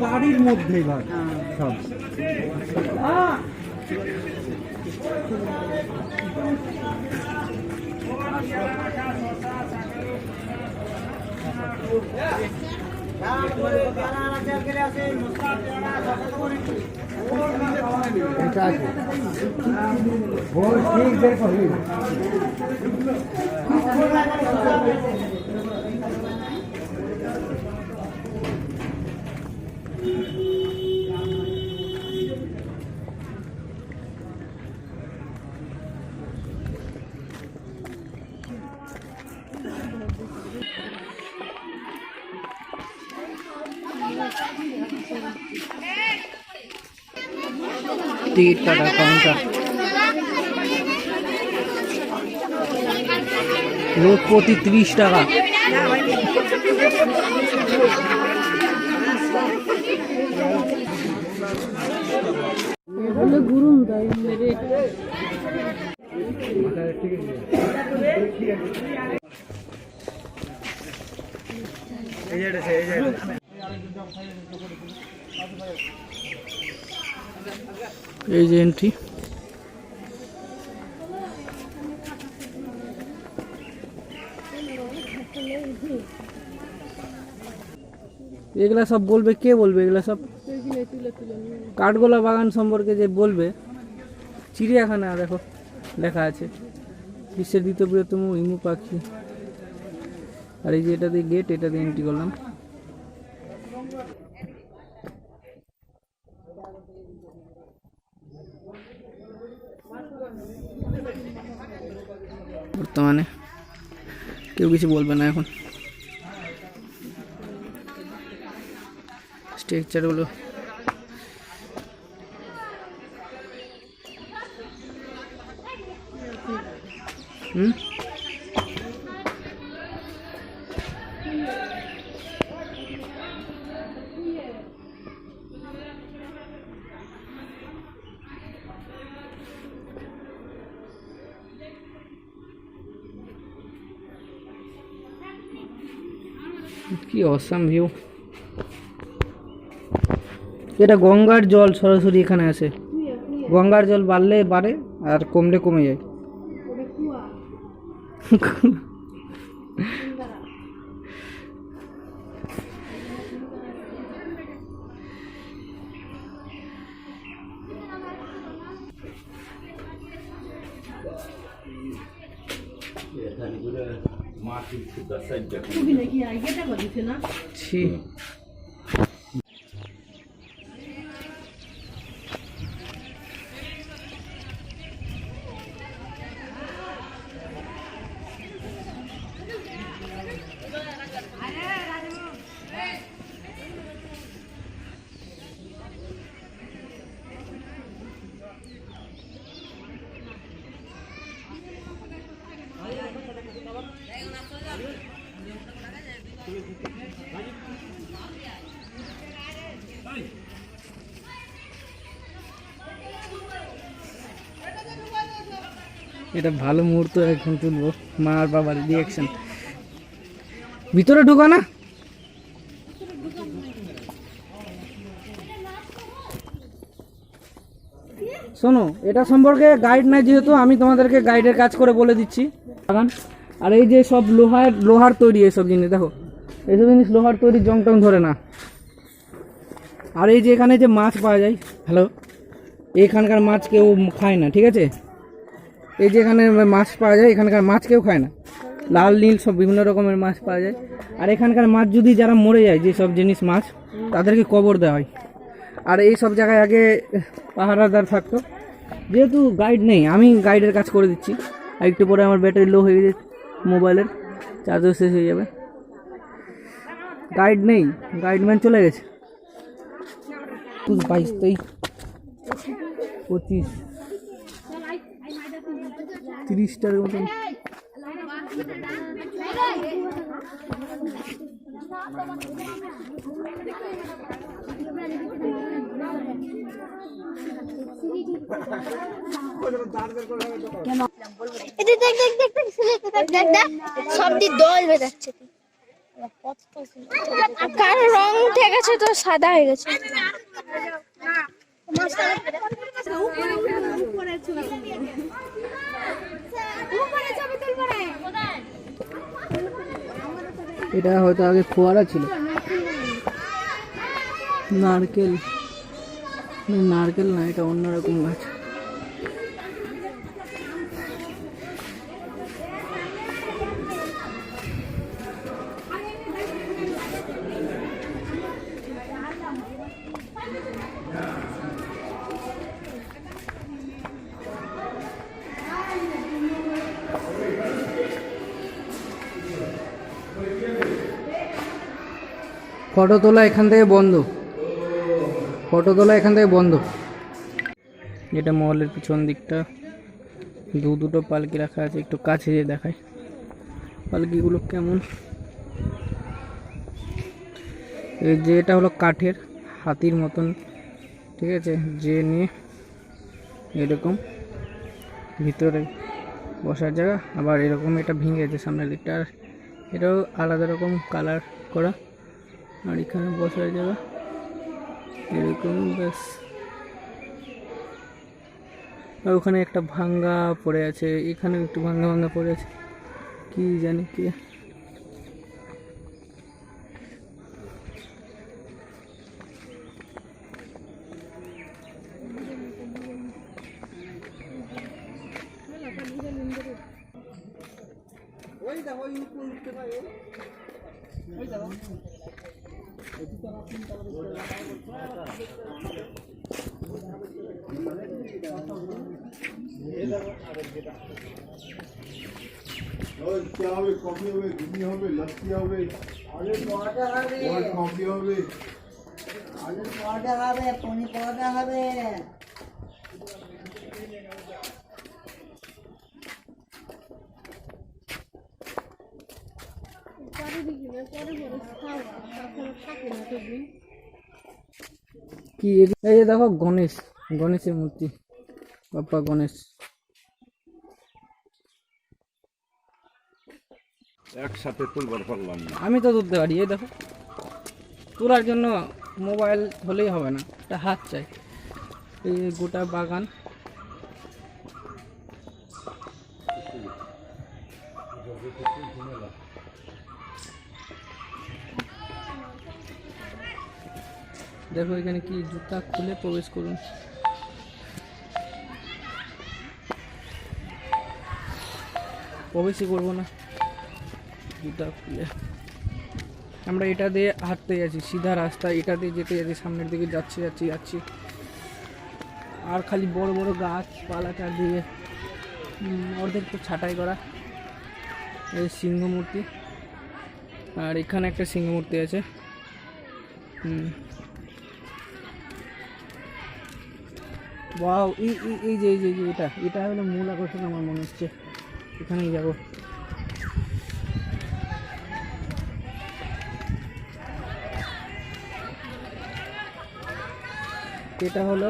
বাড়ির মধ্যেই ভাগ সব। টিকিট কাটা কাউন্টার, লোক প্রতি 30 টাকা। গুরুম তাই এই যে এন্ট্রি। এগুলা সব বলবে, কে বলবে এগুলা সব? কাঠগোলা বাগান সম্পর্কে যে বলবে। চিড়িয়াখানা দেখো লেখা আছে, বিশ্বের দ্বিতীয় বৃহত্তম ইমু পাখি। আর এই যে এটা দিয়ে গেট, এটা দিয়ে এন্ট্রি করলাম। বর্তমানে কেউ কিছু বলবে না এখন। স্ট্রাকচারগুলো কি অসাম ভিউ। এটা গঙ্গার জল সরাসরি এখানে আসে। গঙ্গার জল বাড়লে বাড়ে আর কমলে কমে যায়। ছি এটা ভালো মুহূর্ত এখন তুলবো, মা আর বাবার রিঅ্যাকশন। ভিতরে ঢুকো না, শোনো এটা সম্পর্কে গাইড নাই যেহেতু আমি তোমাদেরকে গাইডের কাজ করে বলে দিচ্ছি। বাগান আর এই যে সব লোহার তৈরি এইসব জিনিস, দেখো এইসব জিনিস লোহার তৈরি, জং টং ধরে না। আর এই যে এখানে যে মাছ পাওয়া যায়, হ্যালো, এখানকার মাছ কেউ খায় না, ঠিক আছে? এই যে এখানে মাছ পাওয়া যায়, এখানকার মাছ কেউ খায় না। লাল নীল সব বিভিন্ন রকমের মাছ পাওয়া যায়। আর এখানকার মাছ যদি যারা মরে যায়, যে সব জিনিস মাছ, তাদেরকে কবর দেওয়া হয়। আর এই সব জায়গায় আগে পাহারাদার থাকতো। যেহেতু গাইড নেই, আমি গাইডের কাজ করে দিচ্ছি। আর একটু পরে আমার ব্যাটারি লো হয়ে গেছে, মোবাইলের চার্জও শেষ হয়ে যাবে। গাইড নেই, গাইডম্যান চলে গেছে। 22, 23, 25, 30টার মতন। সব দিয়ে দল বেজাচ্ছে। কার রং উঠে গেছে তো সাদা হয়ে গেছে। এটা হয়তো আগে ফোয়ারা ছিল। নারকেল, নারকেল না, এটা অন্যরকম গাছ। ফটো তোলা এখান থেকে বন্ধ, ফটো তোলা এখান থেকে বন্ধ। যেটা মহলের পিছন দিকটা, দুটো পালকি রাখা আছে, একটু কাছে যেয়ে দেখায় পালকিগুলো কেমন। এই যে এটা হলো কাঠের হাতির মতন, ঠিক আছে, যে নিয়ে এরকম ভিতরে বসার জায়গা, আবার এরকম এটা ভেঙে গেছে সামনের দিকটা, আর এটাও আলাদা রকম কালার করা, আর এখানে বসার জায়গা এরকম ব্যাস। আর ওখানে একটা ভাঙ্গা পড়ে আছে, এখানে একটু ভাঙ্গা ভাঙ্গা পড়ে আছে, কি জানি কি। क्या হবে, কফি হবে, ঘুগনি হবে, লস্যি হবে, আলু পরোটা হবে, কফি হবে, আলু পরোটা হবে, পনির পরোটা হবে। কি এই যে দেখো গণেশ, গণেশের মূর্তি, বাপ্পা গণেশ। একসাথে তুলবার পারলাম না। আমি তো তুলতে পারি, এই দেখো, তোলার জন্য মোবাইল হলেই হবে না, একটা হাত চাই। এই গোটা বাগান, দেখো এখানে কি, জুতা খুলে প্রবেশ করুন। প্রবেশই করবো না, জুতা খুলে। আমরা এটা দিয়ে হাঁটতে যাচ্ছি, সিধা রাস্তা, এটা দিয়ে যেতে যাচ্ছি, সামনের দিকে যাচ্ছি। আর খালি বড় বড় গাছপালা চারদিকে, অর্ধেক তো ছাঁটাই করা। এই সিংহ মূর্তি, আর এখানে একটা সিংহ মূর্তি আছে। ওয়াও, এই যে এটা হলো মূল আকর্ষণ আমার মনে হচ্ছে, এখানেই যাবো। এটা হলো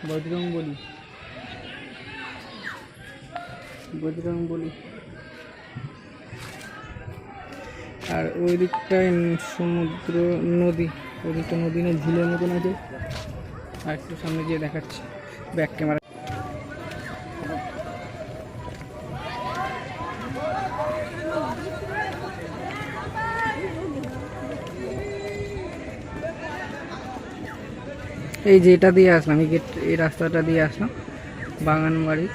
বজরংবলী, আর ওই দিকটায় সমুদ্র, নদী, ওই দিকটা নদী না, ঝিলের মতন আছে। আর একটু সামনে গিয়ে দেখাচ্ছি ব্যাক ক্যামেরা। এই যে এটা দিয়ে আসলাম, এই রাস্তাটা দিয়ে আসলাম বাগান বাড়ি,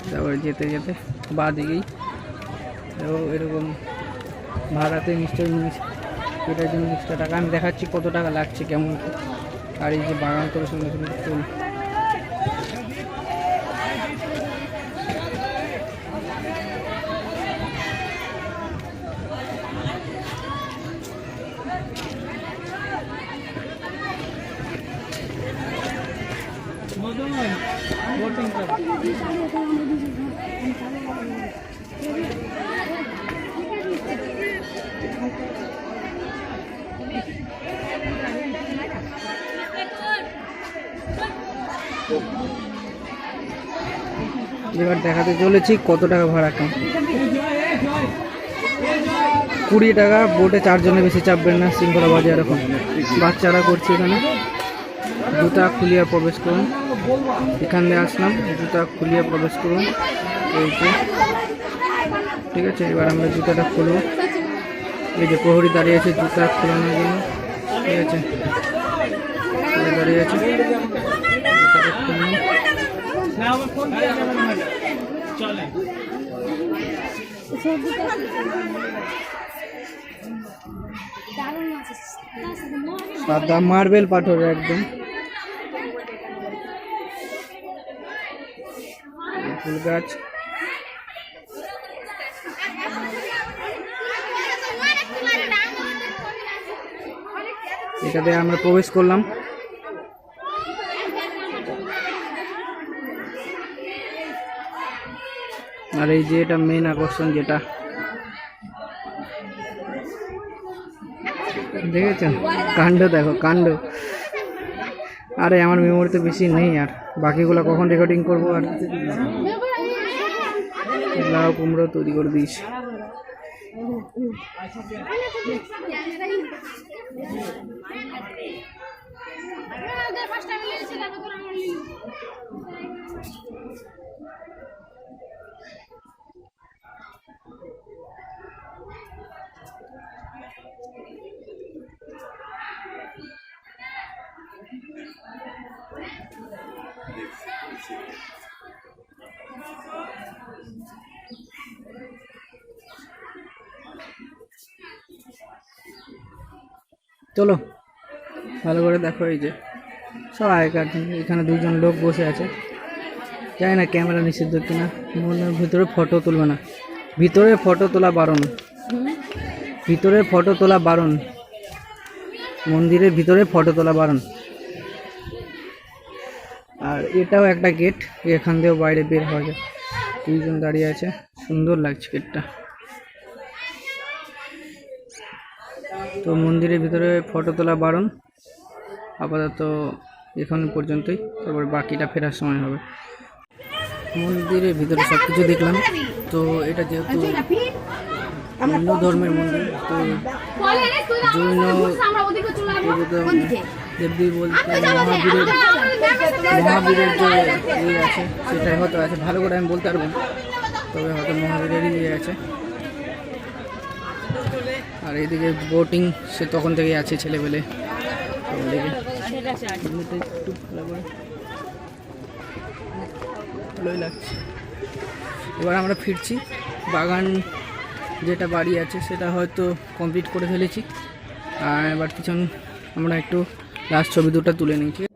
তারপরে যেতে যেতে বা দিকেই এরকম ভাড়াতে নিশ্চয়ই নিয়েছে, এটার জন্য এক্সট্রা টাকা। আমি দেখাচ্ছি কত টাকা লাগছে কেমন। আর এই যে বাগান করে সুন্দর সুন্দর ফুল, এবার দেখাতে চলেছি কত টাকা ভাড়া কম। 20 টাকা, বোটে 4 জনের বেশি চাপবেন না, শৃঙ্খলা বাজার এরকম বাচ্চারা করছে এখানে। জুতা খুলিয়ে প্রবেশ করুন, এখান দিয়ে আসলাম, জুতা খুলিয়ে প্রবেশ করুন, এই যে ঠিক আছে। এবার আমরা জুতাটা খুলব, এই যে প্রহরী দাঁড়িয়ে আছে জুতা খোলানোর জন্য, ঠিক আছে, দাঁড়িয়ে আছে, জুতাটা খুললাম। সাদা মার্বেল পাথর একদম, ফুল গাছ, এটাতে আমরা প্রবেশ করলাম। আর এই যে এটা মেন আকর্ষণ, যেটা দেখেছেন কাণ্ড, দেখো কাণ্ড। আরে আমার মেমোরিতে বেশি নেই, আর বাকিগুলো কখন রেকর্ডিং করবো। আর লাউ কুমড়ো তৈরি করে দিস। চলো ভালো করে দেখো, এই যে সব আগেকার, এখানে 2জন লোক বসে আছে, জানি না ক্যামেরা নিষিদ্ধ কিনা। ভিতরে ফটো তুলবে না, ভিতরে ফটো তোলা বারণ, ভিতরে ফটো তোলা বারণ, মন্দিরের ভিতরে ফটো তোলা বারণ। আর এটাও একটা গেট, এখান দিয়েও বাইরে বের হওয়া যায়। 2জন দাঁড়িয়ে আছে, সুন্দর লাগছে গেটটা। তো মন্দিরের ভিতরে ফটো তোলা বারণ, আপাতত এখানে পর্যন্তই, তারপর বাকিটা ফেরার সময় হবে। মন্দিরের ভিতরে সব কিছু দেখলাম। তো এটা যেহেতু হিন্দু ধর্মের মন্দির, তো জৈন দেবদেবী বলতে মহাবীরের যে ইয়ে আছে সেটাই হয়তো আছে, ভালো করে আমি বলতে পারবো না, তবে হয়তো মহাবীরেরই ইয়ে আছে। আর এইদিকে বোটিং সে তখন থেকেই আছে, ছেলেবেলে একটু ভালোই লাগছে। এবার আমরা ফিরছি, বাগান যেটা বাড়ি আছে সেটা হয়তো কমপ্লিট করে ফেলেছি। আর এবার পিছন আমরা একটু লাস্ট ছবি দুটো তুলে নিই, ঠিক আছে।